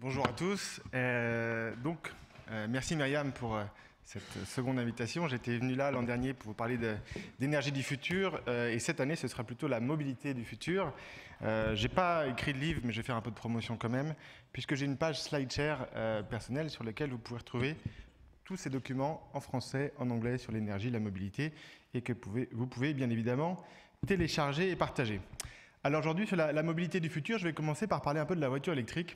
Bonjour à tous. Merci Myriam pour cette seconde invitation. J'étais venu là l'an dernier pour vous parler d'énergie du futur et cette année ce sera plutôt la mobilité du futur. J'ai pas écrit de livre mais je vais faire un peu de promotion quand même puisque j'ai une page SlideShare personnelle sur laquelle vous pouvez retrouver tous ces documents en français, en anglais sur l'énergie, la mobilité et que vous pouvez bien évidemment télécharger et partager. Alors aujourd'hui sur la mobilité du futur, je vais commencer par parler un peu de la voiture électrique.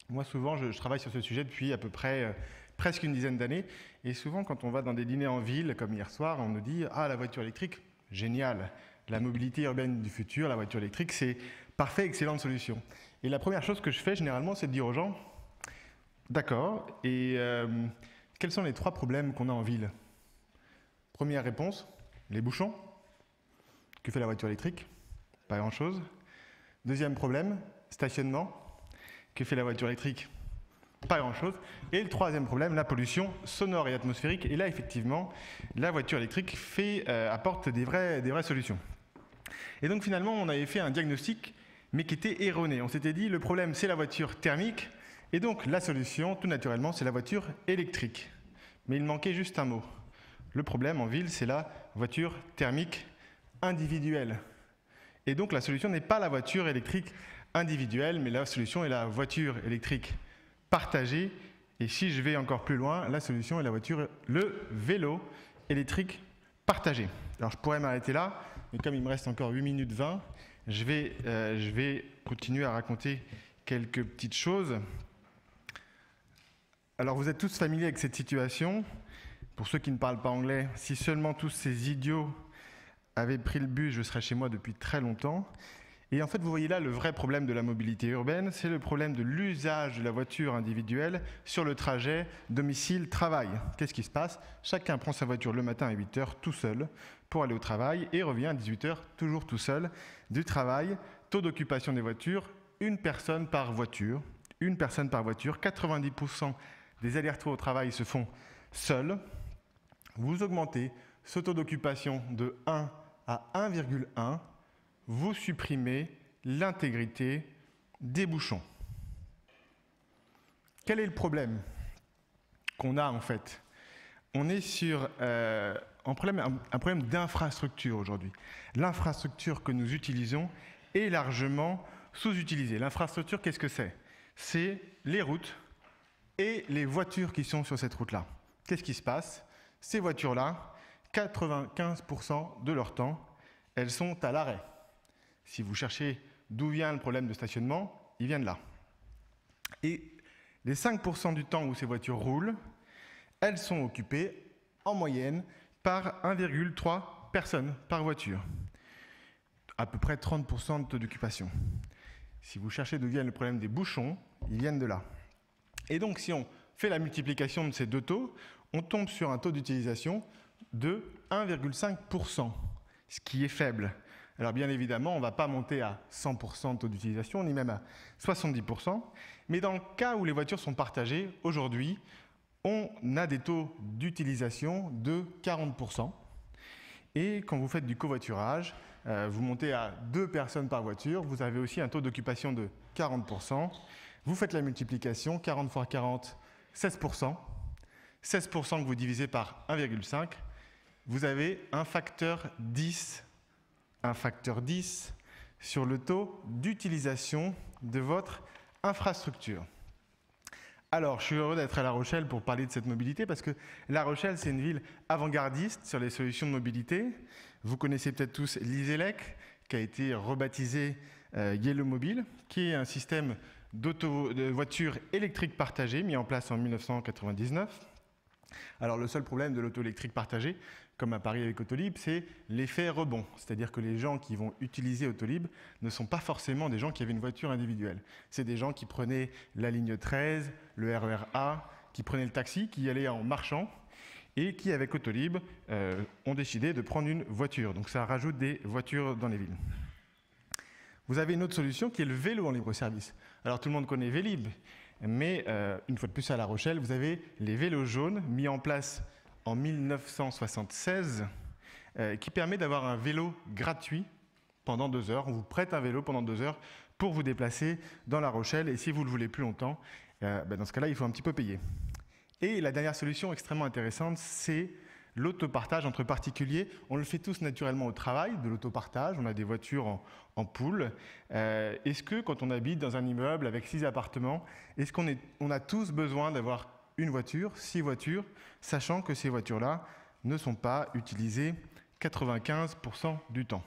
Moi, souvent, je travaille sur ce sujet depuis à peu près presque une dizaine d'années. Et souvent, quand on va dans des dîners en ville, comme hier soir, on nous dit « Ah, la voiture électrique, génial. La mobilité urbaine du futur, la voiture électrique, c'est parfait, excellente solution. » Et la première chose que je fais, généralement, c'est de dire aux gens « D'accord, et quels sont les 3 problèmes qu'on a en ville ?» Première réponse, les bouchons. Que fait la voiture électrique? Pas grand-chose. Deuxième problème, stationnement. Que fait la voiture électrique? Pas grand-chose. Et le troisième problème, la pollution sonore et atmosphérique. Et là, effectivement, la voiture électrique apporte des vraies solutions. Et donc, finalement, on avait fait un diagnostic, mais qui était erroné. On s'était dit, le problème, c'est la voiture thermique. Et donc, la solution, tout naturellement, c'est la voiture électrique. Mais il manquait juste un mot. Le problème en ville, c'est la voiture thermique individuelle. Et donc, la solution n'est pas la voiture électrique individuelle, mais la solution est la voiture électrique partagée. Et si je vais encore plus loin, la solution est le vélo électrique partagé. Alors je pourrais m'arrêter là, mais comme il me reste encore 8 minutes 20, je vais continuer à raconter quelques petites choses. Alors vous êtes tous familiers avec cette situation. Pour ceux qui ne parlent pas anglais, si seulement tous ces idiots avaient pris le bus, je serais chez moi depuis très longtemps. Et en fait, vous voyez là le vrai problème de la mobilité urbaine, c'est le problème de l'usage de la voiture individuelle sur le trajet domicile-travail. Qu'est-ce qui se passe? Chacun prend sa voiture le matin à 8 h tout seul pour aller au travail et revient à 18 h toujours tout seul du travail. Taux d'occupation des voitures, une personne par voiture. 90% des allers-retours au travail se font seuls. Vous augmentez ce taux d'occupation de 1 à 1,1. Vous supprimez l'intégrité des bouchons. Quel est le problème qu'on a en fait? On est sur un problème d'infrastructure aujourd'hui. L'infrastructure que nous utilisons est largement sous-utilisée. L'infrastructure, qu'est-ce que c'est? C'est les routes et les voitures qui sont sur cette route-là. Qu'est-ce qui se passe? Ces voitures-là, 95% de leur temps, elles sont à l'arrêt. Si vous cherchez d'où vient le problème de stationnement, il vient de là. Et les 5% du temps où ces voitures roulent, elles sont occupées en moyenne par 1,3 personnes par voiture. À peu près 30% de taux d'occupation. Si vous cherchez d'où vient le problème des bouchons, ils viennent de là. Et donc si on fait la multiplication de ces deux taux, on tombe sur un taux d'utilisation de 1,5%, ce qui est faible. Alors bien évidemment, on ne va pas monter à 100% de taux d'utilisation, ni même à 70%. Mais dans le cas où les voitures sont partagées, aujourd'hui, on a des taux d'utilisation de 40%. Et quand vous faites du covoiturage, vous montez à 2 personnes par voiture, vous avez aussi un taux d'occupation de 40%. Vous faites la multiplication, 40 fois 40, 16%. 16% que vous divisez par 1,5, vous avez un facteur 10 sur le taux d'utilisation de votre infrastructure. Alors, je suis heureux d'être à La Rochelle pour parler de cette mobilité parce que La Rochelle, c'est une ville avant-gardiste sur les solutions de mobilité. Vous connaissez peut-être tous l'Iselec, qui a été rebaptisé Yellow Mobile, qui est un système de voitures électriques partagées mis en place en 1999. Alors le seul problème de l'auto électrique partagée, comme à Paris avec Autolib, c'est l'effet rebond. C'est-à-dire que les gens qui vont utiliser Autolib ne sont pas forcément des gens qui avaient une voiture individuelle. C'est des gens qui prenaient la ligne 13, le RER A, qui prenaient le taxi, qui allaient en marchant et qui, avec Autolib, ont décidé de prendre une voiture. Donc ça rajoute des voitures dans les villes. Vous avez une autre solution qui est le vélo en libre-service. Alors tout le monde connaît Vélib. Mais une fois de plus à La Rochelle, vous avez les vélos jaunes mis en place en 1976 qui permet d'avoir un vélo gratuit pendant 2 heures. On vous prête un vélo pendant 2 heures pour vous déplacer dans La Rochelle et si vous le voulez plus longtemps, Dans ce cas-là, il faut un petit peu payer. Et la dernière solution extrêmement intéressante, c'est l'autopartage entre particuliers. On le fait tous naturellement au travail, de l'autopartage. On a des voitures en pool. Est-ce que quand on habite dans un immeuble avec 6 appartements, est-ce qu'on a tous besoin d'avoir une voiture, 6 voitures, sachant que ces voitures-là ne sont pas utilisées 95% du temps?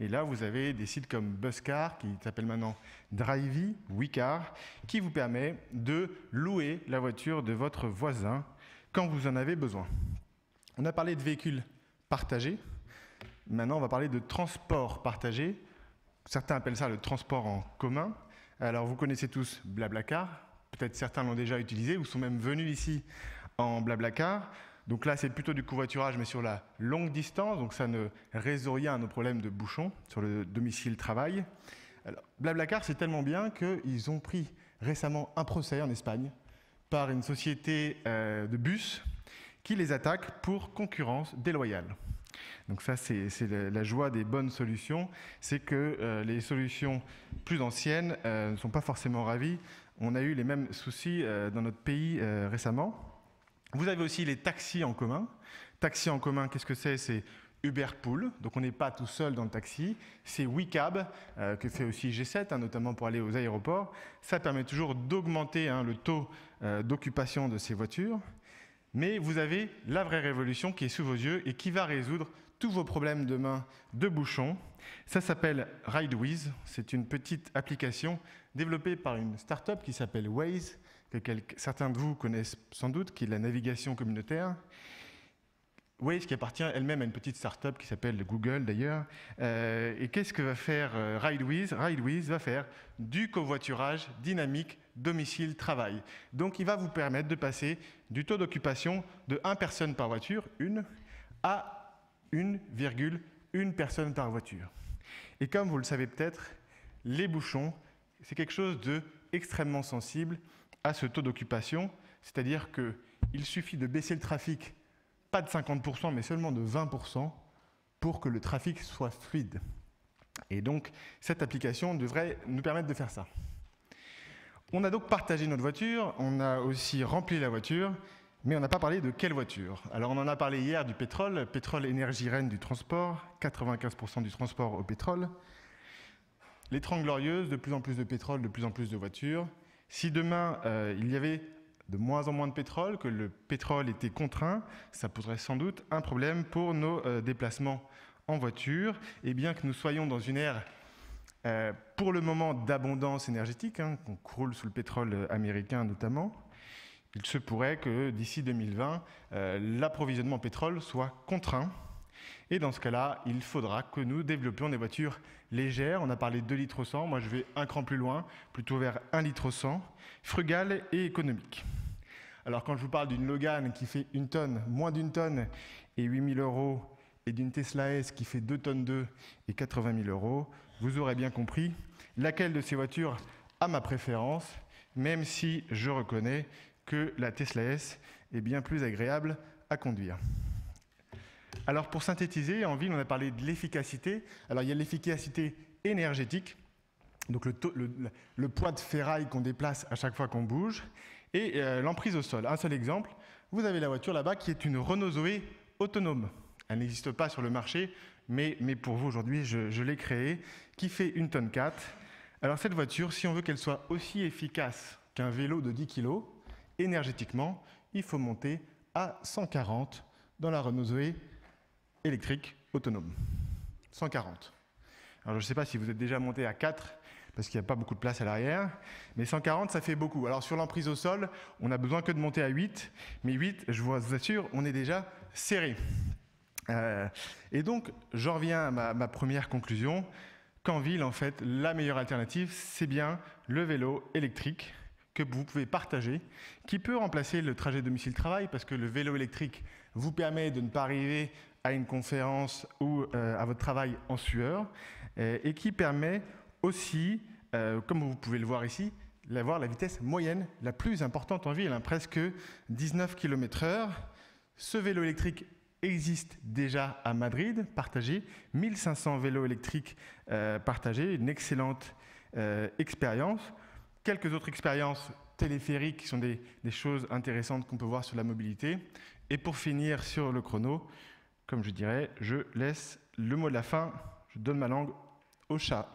Et là, vous avez des sites comme Buscar, qui s'appelle maintenant Drivey, WeCar, qui vous permet de louer la voiture de votre voisin quand vous en avez besoin. On a parlé de véhicules partagés. Maintenant, on va parler de transport partagé. Certains appellent ça le transport en commun. Alors, vous connaissez tous Blablacar. Peut-être certains l'ont déjà utilisé ou sont même venus ici en Blablacar. Donc là, c'est plutôt du covoiturage, mais sur la longue distance. Donc ça ne résout rien à nos problèmes de bouchons sur le domicile-travail. Alors, Blablacar, c'est tellement bien qu'ils ont pris récemment un procès en Espagne par une société de bus qui les attaque pour concurrence déloyale. Donc ça, c'est la joie des bonnes solutions. C'est que les solutions plus anciennes ne sont pas forcément ravies. On a eu les mêmes soucis dans notre pays récemment. Vous avez aussi les taxis en commun. Taxis en commun, qu'est-ce que c'est? C'est Uber Pool, donc on n'est pas tout seul dans le taxi. C'est WeCab, que fait aussi G7, notamment pour aller aux aéroports. Ça permet toujours d'augmenter le taux d'occupation de ces voitures. Mais vous avez la vraie révolution qui est sous vos yeux et qui va résoudre tous vos problèmes demain de bouchons. Ça s'appelle RideWiz. C'est une petite application développée par une start-up qui s'appelle Waze, que certains de vous connaissent sans doute, qui est la navigation communautaire. Waze qui appartient elle-même à une petite start-up qui s'appelle Google d'ailleurs. Et qu'est-ce que va faire RideWiz? RideWiz va faire du covoiturage dynamique domicile-travail. Donc il va vous permettre de passer du taux d'occupation de 1 personne par voiture, à 1,1 personne par voiture. Et comme vous le savez peut-être, les bouchons, c'est quelque chose d'extrêmement sensible à ce taux d'occupation, c'est-à-dire qu'il suffit de baisser le trafic, pas de 50%, mais seulement de 20%, pour que le trafic soit fluide. Et donc, cette application devrait nous permettre de faire ça. On a donc partagé notre voiture, on a aussi rempli la voiture, mais on n'a pas parlé de quelle voiture. Alors, on en a parlé hier du pétrole, pétrole énergie reine du transport, 95% du transport au pétrole. Les 30 glorieuses, de plus en plus de pétrole, de plus en plus de voitures. Si demain, il y avait de moins en moins de pétrole, que le pétrole était contraint, ça poserait sans doute un problème pour nos déplacements en voiture. Et bien que nous soyons dans une ère, pour le moment, d'abondance énergétique, qu'on croule sous le pétrole américain notamment, il se pourrait que d'ici 2020, l'approvisionnement en pétrole soit contraint. Et dans ce cas-là, il faudra que nous développions des voitures légères. On a parlé de 2 litres au 100. Moi, je vais un cran plus loin, plutôt vers 1 litre au 100, frugale et économique. Alors, quand je vous parle d'une Logan qui fait 1 tonne, moins d'1 tonne et 8 000 €, et d'une Tesla S qui fait 2 tonnes 2 et 80 000 €, vous aurez bien compris laquelle de ces voitures a ma préférence, même si je reconnais que la Tesla S est bien plus agréable à conduire. Alors pour synthétiser, en ville, on a parlé de l'efficacité. Alors il y a l'efficacité énergétique, donc le poids de ferraille qu'on déplace à chaque fois qu'on bouge, et l'emprise au sol. Un seul exemple, vous avez la voiture là-bas qui est une Renault Zoé autonome. Elle n'existe pas sur le marché, mais pour vous aujourd'hui, je l'ai créée, qui fait 1 tonne 4. Alors cette voiture, si on veut qu'elle soit aussi efficace qu'un vélo de 10 kg, énergétiquement, il faut monter à 140 dans la Renault Zoé électrique autonome. 140. Alors je ne sais pas si vous êtes déjà monté à 4, parce qu'il n'y a pas beaucoup de place à l'arrière, mais 140, ça fait beaucoup. Alors sur l'emprise au sol, on n'a besoin que de monter à 8, mais 8, je vous assure, on est déjà serré. Et donc, j'en reviens à ma première conclusion, qu'en ville, en fait, la meilleure alternative, c'est bien le vélo électrique que vous pouvez partager, qui peut remplacer le trajet domicile-travail, parce que le vélo électrique vous permet de ne pas arriver à une conférence ou à votre travail en sueur, et qui permet aussi, comme vous pouvez le voir ici, d'avoir la vitesse moyenne la plus importante en ville, presque 19 km/h. Ce vélo électrique existe déjà à Madrid, partagé, 1500 vélos électriques partagés, une excellente expérience. quelques autres expériences téléphériques qui sont des choses intéressantes qu'on peut voir sur la mobilité. Et pour finir sur le chrono, comme je dirais, je laisse le mot de la fin, je donne ma langue au chat.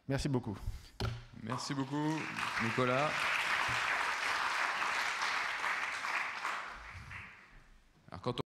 Merci beaucoup. Merci beaucoup, Nicolas.